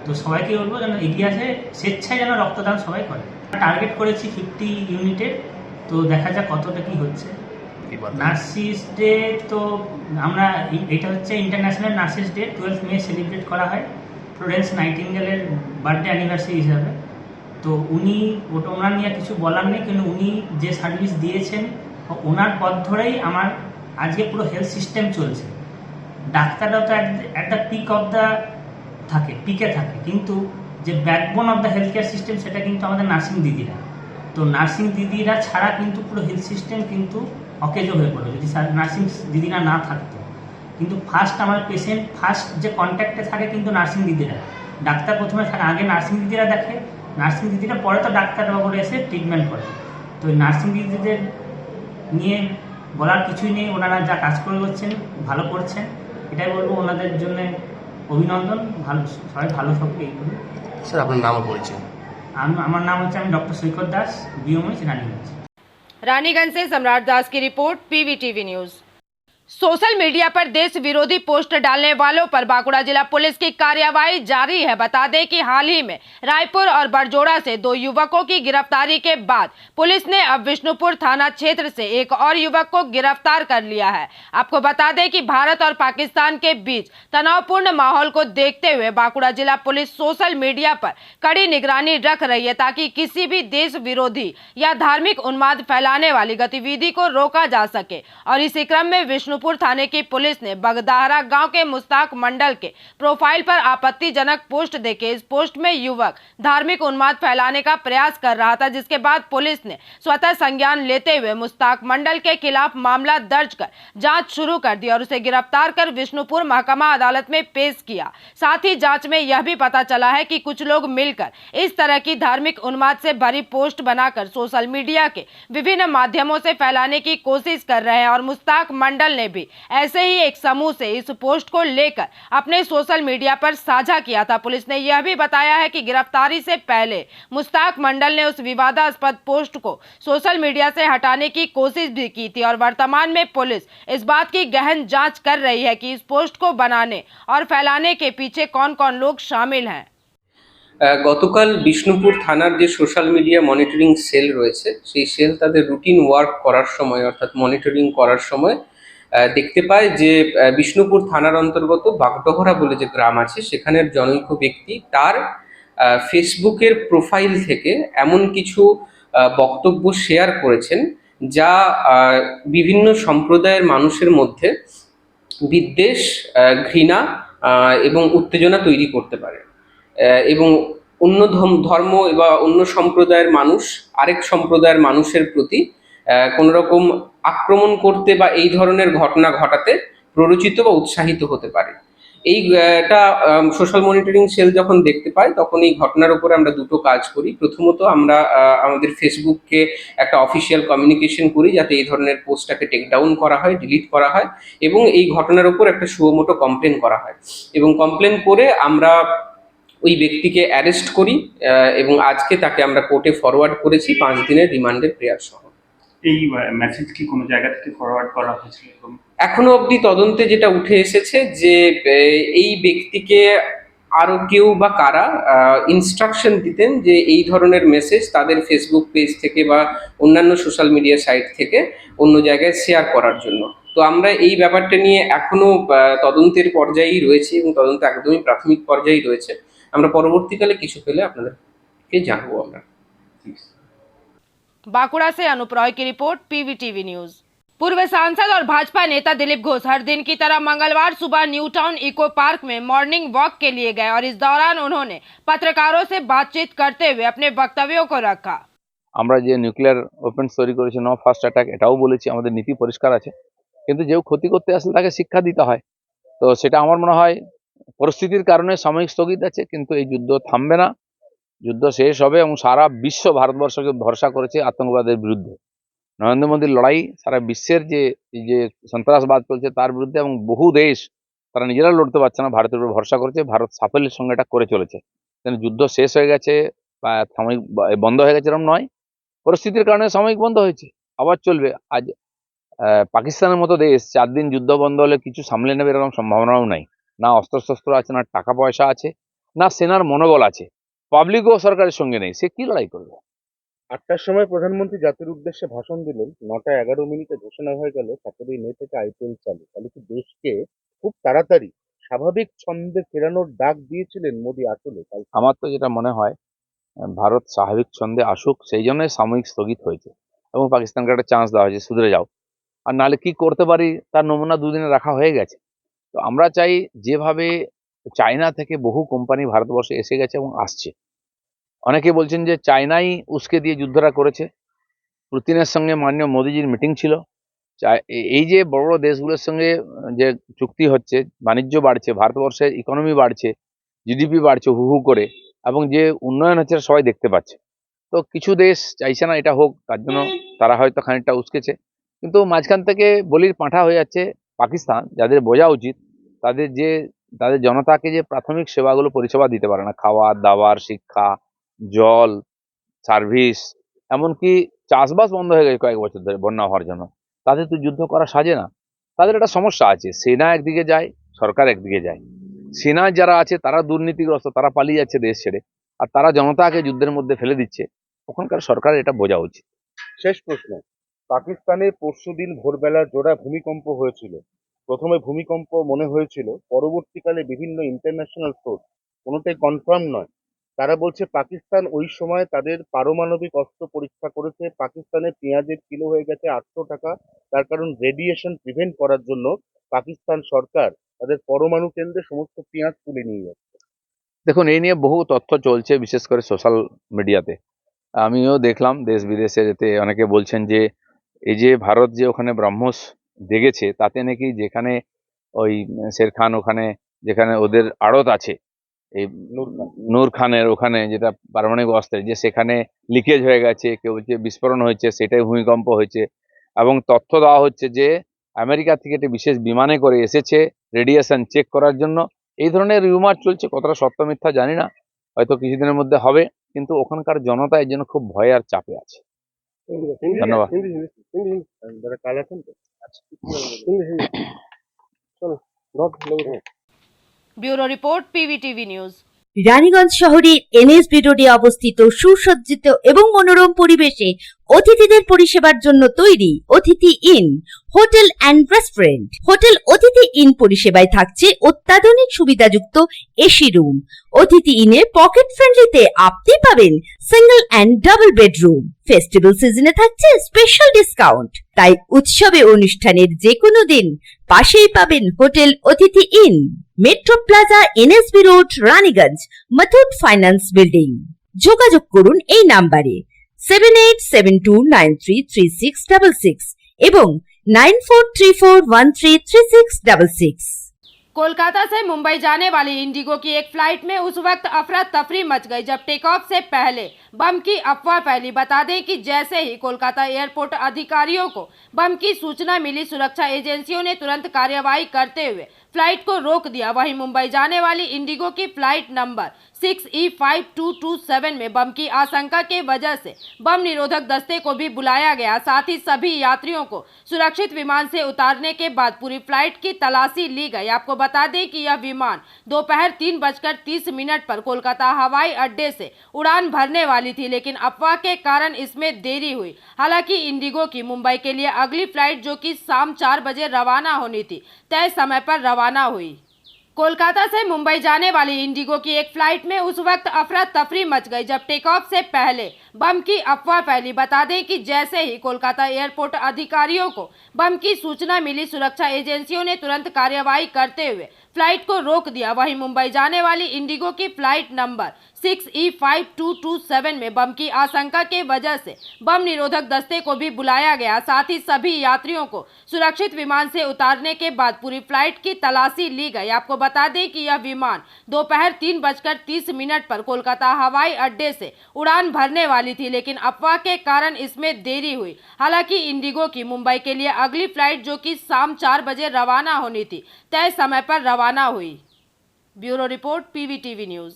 তো সবাইকে বলবো যেন এগিয়ে আসে, স্বেচ্ছায় যেন রক্তদান সবাই করে। টার্গেট করেছি 50 ইউনিটের, তো দেখা যাক কতটা কী হচ্ছে। নার্সিস ডে তো আমরা এটা হচ্ছে ইন্টারন্যাশনাল নার্সিস ডে, 12 মে সেলিব্রেট করা হয় ফ্লোরেন্স নাইটিঙ্গেলের বার্থডে অ্যানিভার্সারি হিসাবে। তো ওনার নিয়ে কিছু বলার নেই, কিন্তু উনি যে সার্ভিস দিয়েছেন ওনার পথ ধরেই আমার আজকে পুরো হেলথ সিস্টেম চলছে। ডাক্তাররাও তো অ্যাট দ্য পিকে থাকে, কিন্তু যে backbone of the health care system সেটা কিন্তু আমাদের নার্সিং দিদিরা। তো নার্সিং দিদিরা ছাড়া কিন্তু পুরো হেলথ সিস্টেম কিন্তু অকেজো হয়ে পড়ে যদি নার্সিং দিদিরা না থাকতো। কিন্তু আমার পেশেন্ট ফার্স্ট যে কন্ট্যাক্টে থাকে কিন্তু নার্সিং দিদিরা। ডাক্তার প্রথমে থাকে, আগে নার্সিং দিদিরা দেখে, নার্সিং দিদিরা পরে তো ডাক্তারবাবুরা এসে ট্রিটমেন্ট করে। তো নার্সিং দিদিদের নিয়ে বলার কিছুই নেই, ওনারা যা কাজ করে করছেন ভালো করছেন, এটাই বলবো। ওনাদের জন্য অভিনন্দন, ভালো সবাই ভালো থাকবে এইগুলো। স্যার আপনার নাম পরিচয়? আমার নাম হচ্ছে, আমি ডক্টর সৈকত দাস, বিএমএইচ রানীগঞ্জ। रानीगंज से सम्राट दास की report, PVTV news. Social media पर देश विरोधी पोस्ट डालने वालों पर बांकुड़ा जिला पुलिस की कार्यवाही जारी है। बता दें कि हाल ही में रायपुर और बड़जोड़ा से 2 युवकों की गिरफ्तारी के बाद पुलिस ने अब विष्णुपुर थाना क्षेत्र से एक और युवक को गिरफ्तार कर लिया है। आपको बता दें कि भारत और पाकिस्तान के बीच तनावपूर्ण माहौल को देखते हुए बांकुड़ा जिला पुलिस सोशल मीडिया पर कड़ी निगरानी रख रही है, ताकि किसी भी देश विरोधी या धार्मिक उन्माद फैलाने वाली गतिविधि को रोका जा सके। और इसी क्रम में विष्णुपुर थाने की पुलिस ने बगदाहरा गांव के मुस्ताक मंडल के प्रोफाइल पर आपत्तिजनक पोस्ट देके इस पोस्ट में युवक धार्मिक उन्माद फैलाने का प्रयास कर रहा था, जिसके बाद पुलिस ने स्वतः संज्ञान लेते हुए मुस्ताक मंडल के खिलाफ मामला दर्ज कर जांच शुरू कर दी और उसे गिरफ्तार कर विष्णुपुर महकमा अदालत में पेश किया। साथ ही जांच में यह भी पता चला है कि कुछ लोग मिलकर इस तरह की धार्मिक उन्माद से भरी पोस्ट बनाकर सोशल मीडिया के विभिन्न माध्यमों से फैलाने की कोशिश कर रहे हैं। और मुस्ताक मंडल ने भी ऐसे ही एक समूह से इस पोस्ट को लेकर अपने सोशल मीडिया पर साझा किया था। पुलिस ने यह भी बताया है कि गिरफ्तारी से पहले मुस्ताक मंडल ने उस विवादास्पद पोस्ट को सोशल मीडिया से हटाने की कोशिश भी की थी। और वर्तमान में पुलिस इस बात की गहन जांच कर रही है कि इस पोस्ट को बनाने और फैलाने के पीछे कौन कौन लोग शामिल हैं। গতকাল বিষ্ণুপুর থানার যে সোশ্যাল মিডিয়া মনিটরিং সেল রয়েছে, সেই সেল তাদের রুটিন ওয়ার্ক করার সময় অর্থাৎ মনিটরিং করার সময় দেখতে পায় যে বিষ্ণুপুর থানার অন্তর্গত বাগডোহরা বলে যে গ্রাম আছে, সেখানের জনৈক ব্যক্তি তার ফেসবুকের প্রোফাইল থেকে এমন কিছু বক্তব্য শেয়ার করেছেন যা বিভিন্ন সম্প্রদায়ের মানুষের মধ্যে বিদ্বেষ, ঘৃণা এবং উত্তেজনা তৈরি করতে পারে। এবং অন্য ধর্ম বা অন্য সম্প্রদায়ের মানুষ আরেক সম্প্রদায়ের মানুষের প্রতি কোনো রকম আক্রমণ করতে বা এই ধরনের ঘটনা ঘটাতে প্ররোচিত বা উৎসাহিত হতে পারে। এইটা সোশ্যাল মনিটরিং সেল যখন দেখতে পায়, তখন এই ঘটনার উপরে আমরা দুটো কাজ করি। প্রথমত আমরা আমাদের ফেসবুককে একটা অফিসিয়াল কমিউনিকেশন করি যাতে এই ধরনের পোস্টটাকে টেক ডাউন করা হয়, ডিলিট করা হয়, এবং এই ঘটনার উপর একটা সুমোটো কমপ্লেন করা হয়। এবং কমপ্লেন করে আমরা ওই ব্যক্তিকে অ্যারেস্ট করি এবং আজকে তাকে আমরা কোর্টে ফরওয়ার্ড করেছি 5 দিনের রিমান্ডের প্রেয়ার সহ। এই মেসেজ কি কোনো জায়গা থেকে ফরওয়ার্ড করা হয়েছিল? এখনো অবধি তদন্তে যেটা উঠে এসেছে যে এই ব্যক্তিকে আরো কেউ বা কারা ইনস্ট্রাকশন দিতেন যে এই ধরনের মেসেজ তাদের ফেসবুক পেজ থেকে বা অন্যান্য সোশ্যাল মিডিয়া সাইট থেকে অন্য জায়গায় শেয়ার করার জন্য। তো আমরা এই ব্যাপারটা নিয়ে এখনো তদন্তের পর্যায়েই রয়েছে এবং তদন্ত একদমই প্রাথমিক পর্যায়েই রয়েছে। আমরা পরবর্তীকালে কিছু পেলে আপনাদেরকে জানাবো আমরা। बांकुड़ा से अनुप रॉय की रिपोर्ट पीवीटीवी न्यूज। पूर्व सांसद और भाजपा नेता दिलीप घोष हर दिन की तरह मंगलवार सुबह न्यू टाउन इको पार्क में मॉर्निंग वॉक के लिए गए और इस दौरान उन्होंने पत्रकारों से बातचीत करते हुए अपने वक्तव्यों को रखा। আমরা যে নিউক্লিয়ার ওয়েপন্স তৈরি করেছি, নো ফার্স্ট অ্যাটাক, এটাও বলেছি, আমাদের নীতি পরিষ্কার আছে। কিন্তু যে ক্ষতি করতে আসলে তাকে শিক্ষা দিতে হয়। তো সেটা আমার মনে হয় পরিস্থিতির কারণে সাময়িক স্থগিত আছে, কিন্তু এই যুদ্ধ থামবে না, যুদ্ধ শেষ হবে এবং সারা বিশ্ব ভারতবর্ষকে ভরসা করেছে আতঙ্কবাদের বিরুদ্ধে। নরেন্দ্র মোদীর লড়াই সারা বিশ্বের যে সন্ত্রাসবাদ চলছে তার বিরুদ্ধে, এবং বহু দেশ তারা নিজেরা লড়তে পারছে না, ভারতের উপর ভরসা করেছে। ভারত সাফল্যের সঙ্গে এটা করে চলেছে। যুদ্ধ শেষ হয়ে গেছে বা সাময়িক বন্ধ হয়ে গেছে এরকম নয়, পরিস্থিতির কারণে সাময়িক বন্ধ হয়েছে, আবার চলবে। আজ পাকিস্তানের মতো দেশ 4 দিন যুদ্ধ বন্ধ হলে কিছু সামলে নেবে এরকম সম্ভাবনাও নাই। না অস্ত্রশস্ত্র আছে, না টাকা পয়সা আছে, না সেনার মনোবল আছে। পাবলিকও সরকারের সঙ্গে নেই, সে কি লড়াই করবে? 8টার সময় প্রধানমন্ত্রী জাতির উদ্দেশ্যে ভাষণ দিলেন, 9:11 ঘোষণা হয়ে গেল 17 মে থেকে IPL চালু। তাহলে কি দেশকে খুব তাড়াতাড়ি স্বাভাবিক ছন্দে ফেরানোর ডাক দিয়েছিলেন মোদী আসলে? আমার তো যেটা মনে হয়, ভারত স্বাভাবিক ছন্দে আসুক, সেই জন্যই সাময়িক স্থগিত হয়েছে এবং পাকিস্তানকে একটা চান্স দেওয়া হয়েছে, সুধরে যাও। আর নাহলে কি করতে পারি তার নমুনা দুদিনে রাখা হয়ে গেছে। তো আমরা চাই, যেভাবে চায়না থেকে বহু কোম্পানি ভারতবর্ষে এসে গেছে এবং আসছে, অনেকে বলছেন যে চায়নাই উস্কে দিয়ে যুদ্ধটা করেছে। পুতিনের সঙ্গে মাননীয় মোদীজির মিটিং ছিল। এই যে বড় বড় দেশগুলোর সঙ্গে যে চুক্তি হচ্ছে, বাণিজ্য বাড়ছে, ভারতবর্ষের ইকোনমি বাড়ছে, জিডিপি বাড়ছে হু হু করে, এবং যে উন্নয়ন হচ্ছে সবাই দেখতে পাচ্ছে। তো কিছু দেশ চাইছে না এটা হোক, তার জন্য তারা হয়তো খানিকটা উস্কেছে। কিন্তু মাঝখান থেকে বলির পাঁঠা হয়ে যাচ্ছে পাকিস্তান, যাদের বোঝা উচিত তাদের জনতাকে যে প্রাথমিক সেবাগুলো পরিষেবা দিতে পারে না, খাওয়া দাওয়ার, শিক্ষা, জল, সার্ভিস, এমনকি চাষবাস বন্ধ হয়ে গেছে কয়েক বছর ধরে বন্যা হওয়ার জন্য। তাদের তো যুদ্ধ করা সাজে না। তাদের একটা সমস্যা আছে, সেনা একদিকে যায়, সরকার একদিকে যায়। সেনা যারা আছে তারা দুর্নীতিগ্রস্ত, তারা পালিয়ে যাচ্ছে দেশ ছেড়ে, আর তারা জনতাকে যুদ্ধের মধ্যে ফেলে দিচ্ছে। ওখানকার সরকারের এটা বোঝা উচিত। শেষ প্রশ্ন, পাকিস্তানে পরশুদিন ভোরবেলা জোড়া ভূমিকম্প হয়েছিল। প্রথমে ভূমিকম্প মনে হয়েছিল, পরবর্তীকালে বিভিন্ন ইন্টারন্যাশনাল সোর্স, কোনোটাই কনফার্ম নয়, তারা বলছে পাকিস্তান ওই সময় তাদের পারমাণবিক অস্ত্র পরীক্ষা করেছে। পাকিস্তানে পেঁয়াজের কিলো হয়ে গেছে 800 টাকা। তার কারণ রেডিয়েশন প্রিভেন্ট করার জন্য পাকিস্তান সরকার তাদের পরমাণু কেন্দ্রে সমস্ত পেঁয়াজ তুলে নিয়ে যাচ্ছে। দেখুন, এই নিয়ে বহু তথ্য চলছে, বিশেষ করে সোশ্যাল মিডিয়াতে। আমিও দেখলাম দেশ বিদেশে যেতে অনেকে বলছেন যে এই যে ভারত যে ওখানে ব্রহ্মস দেখেছে, তাতে নাকি যেখানে ওই শের খান, ওখানে যেখানে ওদের আড়ত আছে, এই নূর খানের ওখানে যেটা পারমাণবিক অস্ত্রের, যে সেখানে লিকেজ হয়ে গেছে, কেউ বলছে বিস্ফোরণ হয়েছে, সেটাই ভূমিকম্প হয়েছে। এবং তথ্য দেওয়া হচ্ছে যে আমেরিকা থেকে একটি বিশেষ বিমানে করে এসেছে রেডিয়েশন চেক করার জন্য। এই ধরনের রিউমার চলছে, কতটা সত্য মিথ্যা জানি না, হয়তো কিছুদিনের মধ্যে হবে। কিন্তু ওখানকার জনতা এর জন্য খুব ভয় আর চাপে আছে। ধন্যবাদ। কাল আছেন তো? Bureau report PVTV news. Raniganj শহরের এনএসবি রোডে অবস্থিত সুসজ্জিত এবং মনোরম পরিবেশে অতিথিদের পরিষেবার জন্য তৈরি অতিথি in hotel and restaurant. Hotel অতিথি ইন পরিষেবায় থাকছে অত্যাধুনিক সুবিধাযুক্ত এসি রুম। অতিথি ইনে পকেট ফ্রেন্ডলিতে আপনি পাবেন single and double bedroom. Festival সিজনে থাকছে স্পেশাল ডিসকাউন্ট। তাই উৎসবে অনুষ্ঠানের যে কোনো দিন পাশেই পাবেন হোটেল অতিথি in, metro plaza, NSB road, Raniganj, Muthoot finance building. যোগাযোগ করুন এই নাম্বারে 7872933666 এবং 9434133666। कोलकाता से मुंबई जाने वाली इंडिगो की एक फ्लाइट में उस वक्त अफरा तफरी मच गई जब टेक ऑफ से पहले बम की अफवाह फैली। बता दें कि जैसे ही कोलकाता एयरपोर्ट अधिकारियों को बम की सूचना मिली, सुरक्षा एजेंसियों ने तुरंत कार्यवाही करते हुए फ्लाइट को रोक दिया। वहीं मुंबई जाने वाली इंडिगो की फ्लाइट नंबर 6E5227 में बम की आशंका के वजह से बम निरोधक दस्ते को भी बुलाया गया। साथ ही सभी यात्रियों को सुरक्षित विमान से उतारने के बाद पूरी फ्लाइट की तलाशी ली गई। आपको बता दें कि यह विमान दोपहर 3:30 पर कोलकाता हवाई अड्डे से उड़ान भरने वाली थी, लेकिन अफवाह के कारण इसमें देरी हुई। हालांकि इंडिगो की मुंबई के लिए अगली फ्लाइट जो कि शाम 4 बजे रवाना होनी थी, तय समय पर रवाना हुई। कोलकाता से मुंबई जाने वाली इंडिगो की एक फ्लाइट में उस वक्त अफरा तफरी मच गई जब टेक ऑफ से पहले बम की अफवाह फैली। बता दें कि जैसे ही कोलकाता एयरपोर्ट अधिकारियों को बम की सूचना मिली, सुरक्षा एजेंसियों ने तुरंत कार्यवाही करते हुए फ्लाइट को रोक दिया। वहीं मुंबई जाने वाली इंडिगो की फ्लाइट नंबर 6E5227 में बम की आशंका के वजह से बम निरोधक दस्ते को भी बुलाया गया। साथ ही सभी यात्रियों को सुरक्षित विमान से उतारने के बाद पूरी फ्लाइट की तलाशी ली गई। आपको बता दें कि यह विमान दोपहर 3:30 पर कोलकाता हवाई अड्डे से उड़ान भरने वाली थी, लेकिन अफवाह के कारण इसमें देरी हुई। हालांकि इंडिगो की मुंबई के लिए अगली फ्लाइट जो कि शाम 4 बजे रवाना होनी थी, तय समय पर रवाना हुई। Bureau report, PVTV news.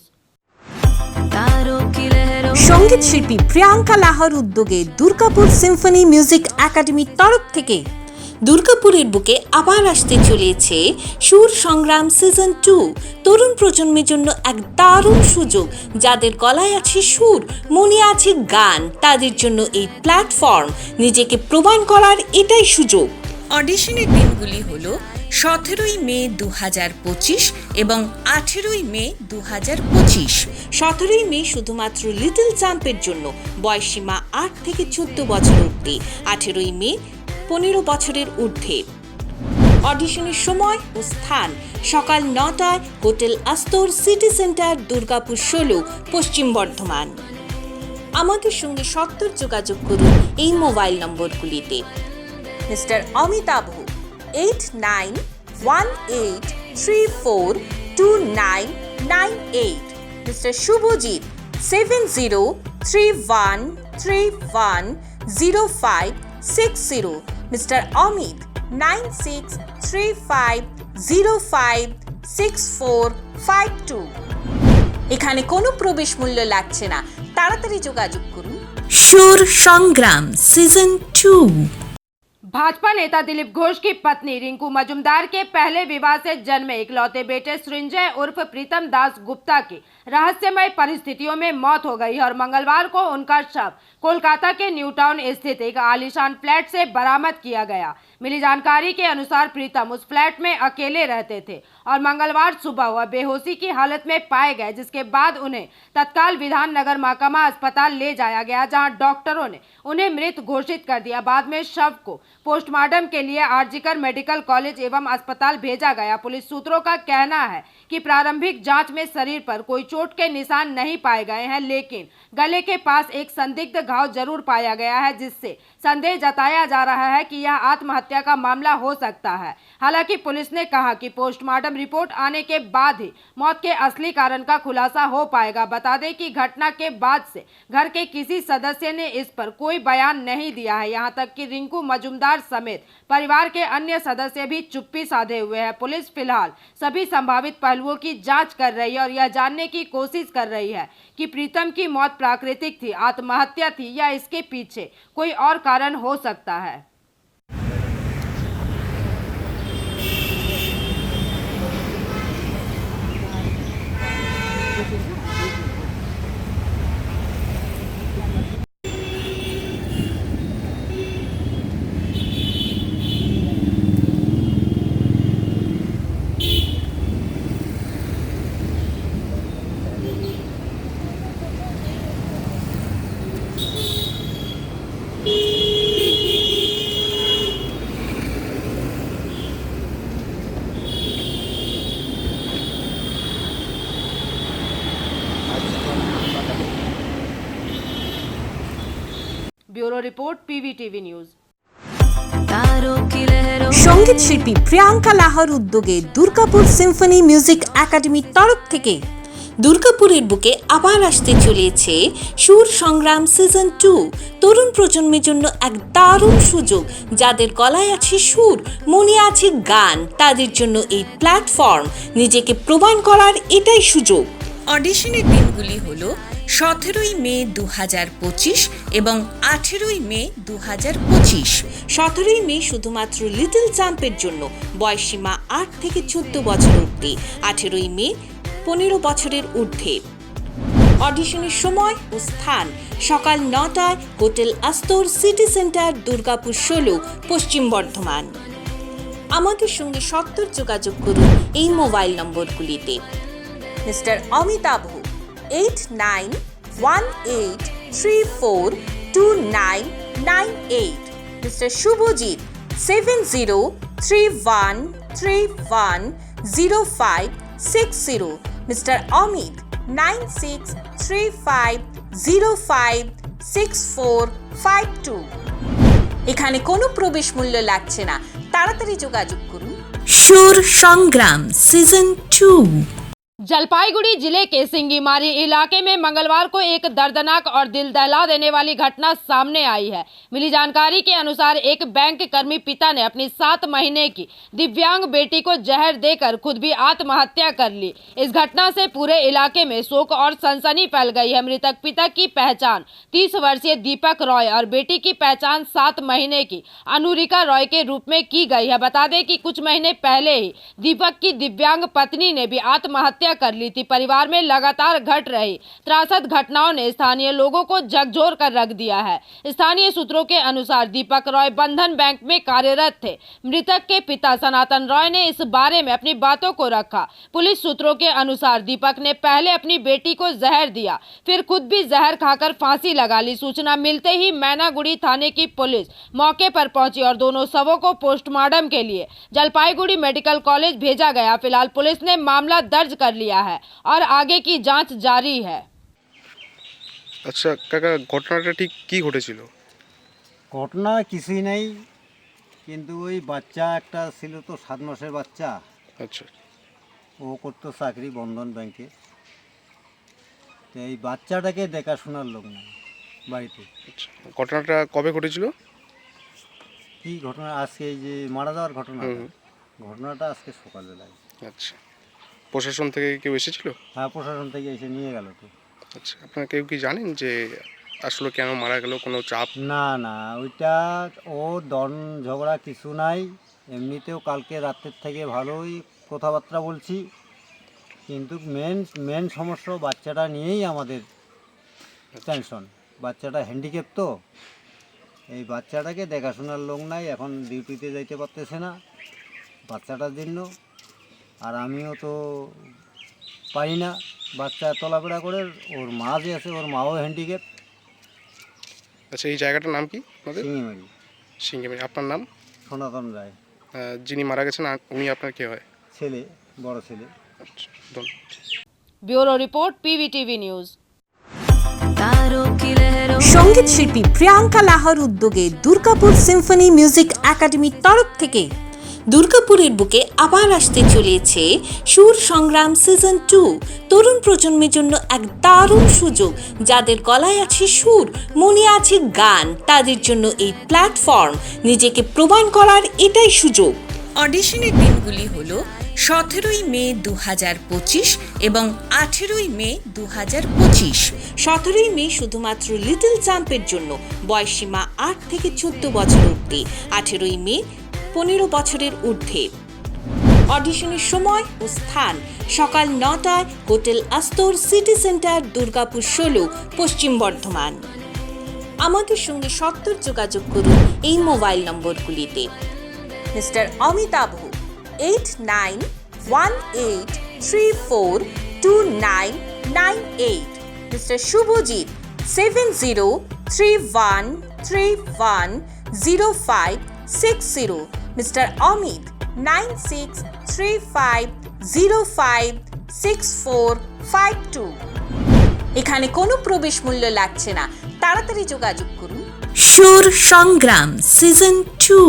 সঙ্গীত শিল্পী প্রিয়াঙ্কা লাহার উদ্যোগে দুর্গাপুর সিম্ফনি মিউজিক একাডেমির তরফ থেকে দুর্গাপুরের বুকে আবার আসতে চলেছে সুর সংগ্রাম সিজন 2। তরুণ প্রজন্মের জন্য এক দারুণ সুযোগ। যাদের গলায় আছে সুর, মনে আছে গান, তাদের জন্য এই প্ল্যাটফর্ম। নিজেকে প্রমাণ করার এটাই সুযোগ। অডিশনের দিনগুলি হলো 17ই মে 2025 এবং 18ই মে 2025। 17ই মে শুধুমাত্র লিটল চ্যাম্পের জন্য, বয়সীমা 8 থেকে 14 বছর অবধি। 18ই মে 15 বছরের ঊর্ধ্বে। অডিশনের সময় ও স্থান সকাল 9টায়, hotel Astor, city centre, Durgapur 16, Paschim Bardhaman. আমাদের সঙ্গে সত্ত্বর যোগাযোগ করুন এই মোবাইল নম্বরগুলিতে। Mister Amitabh 8918342998, Mr. Shubhajit 7031310560, Mr. Amit 9635056452। এখানে কোনো প্রবেশ মূল্য লাগছে না, তাড়াতাড়ি যোগাযোগ করুন। সুর সংগ্রাম सीजन 2। भाजपा नेता दिलीप घोष की पत्नी रिंकू मजूमदार के पहले विवाह से जन्मे इकलौते बेटे सृंजय उर्फ प्रीतम दास गुप्ता की रहस्यमय परिस्थितियों में मौत हो गई और मंगलवार को उनका शव कोलकाता के न्यू टाउन स्थित एक आलीशान फ्लैट से बरामद किया गया। मिली जानकारी के अनुसार प्रीतम उस फ्लैट में अकेले रहते थे और मंगलवार सुबह वह बेहोशी की हालत में पाए गए, जिसके बाद उन्हें तत्काल विधान नगर महकमा अस्पताल ले जाया गया, जहां डॉक्टरों ने उन्हें मृत घोषित कर दिया। बाद में शव को पोस्टमार्टम के लिए आरजीकर मेडिकल कॉलेज एवं अस्पताल भेजा गया। पुलिस सूत्रों का कहना है कि प्रारंभिक जांच में शरीर पर कोई चोट के निशान नहीं पाए गए हैं, लेकिन गले के पास एक संदिग्ध घाव जरूर पाया गया है, जिससे संदेह जताया जा रहा है कि यह आत्महत्या का मामला हो सकता है। हालांकि पुलिस ने कहा कि पोस्टमार्टम रिपोर्ट आने के बाद ही मौत के असली कारण का खुलासा हो पाएगा। बता दें कि घटना के बाद से घर के किसी सदस्य ने इस पर कोई बयान नहीं दिया है। यहां तक कि रिंकू मजूमदार समेत परिवार के अन्य सदस्य भी चुप्पी साधे हुए हैं। पुलिस फिलहाल सभी संभावित पहलुओं की जांच कर रही है और यह जानने की कोशिश कर रही है कि प्रीतम की मौत प्राकृतिक थी, आत्महत्या थी या इसके पीछे कोई और कारण हो सकता है। Bureau report, PVTV news. সঙ্গীত শিল্পী প্রিয়াঙ্কা লাহার উদ্যোগে দুর্গাপুর সিম্ফনি মিউজিক একাডেমির তরফ থেকে দুর্গাপুরের বুকে আবার আসতে চলেছে সুর সংগ্রাম সিজন 2। তরুণ প্রজন্মের জন্য এক দারুণ সুযোগ। যাদের গলায় আছে সুর, মনে আছে গান, তাদের জন্য এই প্ল্যাটফর্ম। নিজেকে প্রমাণ করার এটাই সুযোগ। অডিশনের দিনগুলি হলো 17ই মে 2025 এবং 18ই মে 2025। 17ই মে শুধুমাত্র লিটল চ্যাম্পের জন্য, বয়সীমা 8 থেকে 14 বছর অবধি। 18ই মে 15 বছরের ঊর্ধ্বে। অডিশনের সময় ও স্থান সকাল 9টায়, hotel Astor, city centre, Durgapur 16, Paschim Bardhaman. আমাদের সঙ্গে সত্বর যোগাযোগ করুন এই মোবাইল নম্বরগুলিতে। Mister Amitabh 8918342998, mister Shubhajit 7031310560, mister Amit 9635056452। এখানে কোনো প্রবেশ মূল্য লাগছে না, তাড়াতাড়ি যোগাযোগ করুন। সুর সংগ্রাম सीजन 2। जलपाईगुड़ी जिले के सिंगीमारी इलाके में मंगलवार को एक दर्दनाक और दिल दहला देने वाली घटना सामने आई है। मिली जानकारी के अनुसार एक बैंक कर्मी पिता ने अपनी 7 महीने की दिव्यांग बेटी को जहर देकर खुद भी आत्महत्या कर ली। इस घटना से पूरे इलाके में शोक और सनसनी फैल गई है। मृतक पिता की पहचान 30 वर्षीय दीपक रॉय और बेटी की पहचान 7 महीने की अनुरिका रॉय के रूप में की गई है। बता दें कि कुछ महीने पहले ही दीपक की दिव्यांग पत्नी ने भी आत्महत्या कर ली थी। परिवार में लगातार घट रही त्रासद घटनाओं ने स्थानीय लोगों को झकझोर कर रख दिया है। स्थानीय सूत्रों के अनुसार दीपक रॉय बंधन बैंक में कार्यरत थे। मृतक के पिता सनातन रॉय ने इस बारे में अपनी बातों को रखा। पुलिस सूत्रों के अनुसार दीपक ने पहले अपनी बेटी को जहर दिया, फिर खुद भी जहर खाकर फांसी लगा ली। सूचना मिलते ही मैनागुड़ी थाने की पुलिस मौके पर पहुंची और दोनों शवों को पोस्टमार्टम के लिए जलपाईगुड़ी मेडिकल कॉलेज भेजा गया। फिलहाल पुलिस ने मामला दर्ज कर लिया है और आगे की जांच जारी है। আচ্ছা কাকা, ঘটনাটা ঠিক কি ঘটেছিল? ঘটনা কিছুই নেই, কিন্তু ওই বাচ্চা একটা ছিল তো 7 মাসের বাচ্চা। আচ্ছা, ও করতো চাকরি বন্ধন ব্যাংকে। তো এই বাচ্চাটাকে দেখাশোনার লোক নেই বাড়িতে। আচ্ছা, ঘটনাটা কবে ঘটেছিল? কি ঘটনা? আজকে এই যে মারা যাওয়ার ঘটনা, ঘটনাটা আজকে সকালবেলায়। আচ্ছা, প্রশাসন থেকে কেউ এসেছিল? হ্যাঁ, প্রশাসন থেকে এসে নিয়ে গেল তো। আচ্ছা, আপনারা কেউ কি জানেন যে আসলে কেন মারা গেল? কোনো চাপ? না না, ওইটা ও দন ঝগড়া কিছু নাই। এমনিতেও কালকে রাতের থেকে ভালোই কথাবার্তা বলছি, কিন্তু মেন সমস্যা বাচ্চাটা নিয়েই আমাদের টেনশন। বাচ্চাটা হ্যান্ডিক্যাপ তো, এই বাচ্চাটাকে দেখাশোনার লোক নাই, এখন ডিউটিতে যাইতে পারতেছে না বাচ্চাটার জন্য। আর আমিও তো পারি না বাচ্চা তোলাফেরা করে। ওর মা যে আছে, ওর মাও হ্যান্ডিক্যাপ। আচ্ছা, এই জায়গাটার নাম কি? সিঙ্গিমারি। সিঙ্গিমারি। আপনার নাম? সনাতন রায়। যিনি মারা গেছেন উনি আপনার কে হয়? ছেলে, বড় ছেলে। আচ্ছা, ধন্যবাদ। Bureau report PVTV news. সঙ্গীত শিল্পী প্রিয়াঙ্কা লাহার উদ্যোগে দুর্গাপুর সিম্ফনি মিউজিক একাডেমির তরফ থেকে দুর্গাপুরের বুকে আবার আসতে চলেছে সুর সংগ্রাম সিজন 2। তরুণ প্রজন্মের জন্য এক দারুণ সুযোগ। যাদের গলায় আছে সুর, মনে আছে গান, তাদের জন্য এই প্ল্যাটফর্ম। নিজেকে প্রমাণ করার এটাই সুযোগ। অডিশনের দিনগুলি হলো 17ই মে 2025 এবং 18ই মে 2025। 17ই মে শুধুমাত্র লিটল চ্যাম্পের জন্য, বয়সীমা 8 থেকে 14 বছর অবধি। 18ই মে 15 বছরের ঊর্ধ্বে। অডিশনের সময় ও স্থান সকাল 9টায়, hotel Astor, city centre, Durgapur 16, Paschim Bardhaman. আমাদের সঙ্গে সত্বর যোগাযোগ করুন এই মোবাইল নম্বরগুলিতে। Mister Amitabh 8918342998, mister Shubhajit 7031310560, mister Amit 9635056452। এখানে কোনো প্রবেশ মূল্য লাগছে না, তাড়াতাড়ি যোগাযোগ করুন। সুর সংগ্রাম সিজন 2।